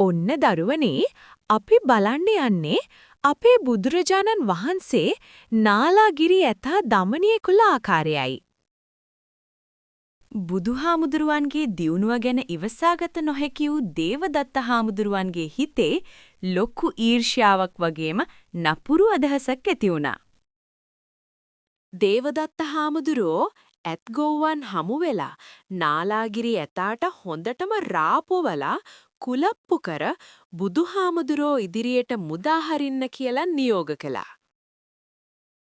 ඔන්න දරුවනේ අපි බලන්න යන්නේ අපේ බුදුරජාණන් වහන්සේ නාලාගිරි ඇතා දමනය කළ ආකාරයයි. බුදුහාමුදුරුවන්ගේ දියුණුව ගැන ඉවසාගත නොහැකි වූ දේවදත්ත හාමුදුරුවන්ගේ හිතේ ලොකු ඊර්ෂ්‍යාවක් වගේම නපුරු අදහසක් ඇති වුණා. දේවදත්ත හාමුදුරුවෝ ඇත්ගොව්වන් හමු වෙලා නාලාගිරි ඇතාට හොඳටම රාපොවලා කුලප්පු කර බුදුහාමුදුරෝ ඉදිරියට මුදාහරින්න කියලා නියෝග කළා.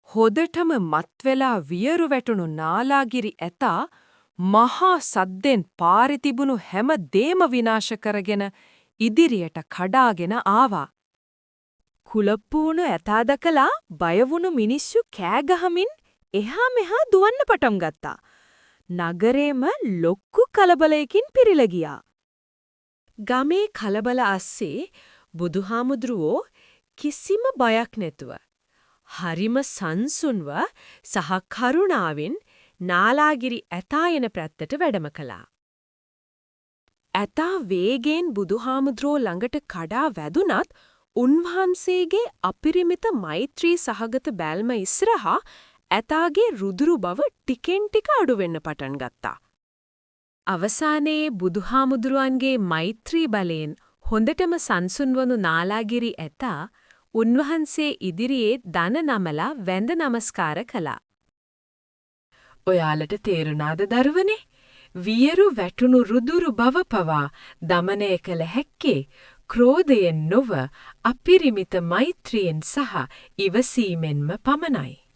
හොදටම මත්වෙලා වියරු වැටුණු නාලාගිරි ඇතා මහා සද්දෙන් පාරේ තිබුණු හැම දේම විනාශ කරගෙන ඉදිරියට කඩාගෙන ආවා. කුලප්පු වුණු ඇතා දැකලා බය වුණු මිනිස්සු කෑ ගහමින් එහා මෙහා දුවන්න පටන් ගත්තා. නගරේම ලොක්කු කලබලයකින් පිරීලා ගියා. ගමේ කලබල අස්සේ බුදුහාමුදුරුවෝ කිසිම බයක් නැතුව හරිම සංසුන්ව සහ කරුණාවෙන් නාලාගිරි ඇතා යන පැත්තට වැඩම කළා. ඇතා වේගයෙන් බුදුහාමුදුරුවෝ ළඟට කඩා වැදුනත් උන්වහන්සේගේ අපිරිමිත මෛත්‍රී සහගත බැල්ම ඉස්සරහා ඇතාගේ රුදුරු බව ටිකෙන් ටික අඩු වෙන්න පටන් ගත්තා. අවසානයේ බුදුහාමුදුරුවන්ගේ මෛත්‍රී බලයෙන් හොඳටම සංසුන් වුණු නාලාගිරි ඇතා උන්වහන්සේ ඉදිරියේ දන නමලා වැඳ නමස්කාර කළා. ඔයාලට තේරුණාද දරුවනේ? වියරු වැටුණු රුදුරු බව පවා දමනය කළ හැක්කේ ක්‍රෝධයෙන් නොව අපිරිමිත මෛත්‍රියෙන් සහ ඉවසීමෙන්ම පමණයි.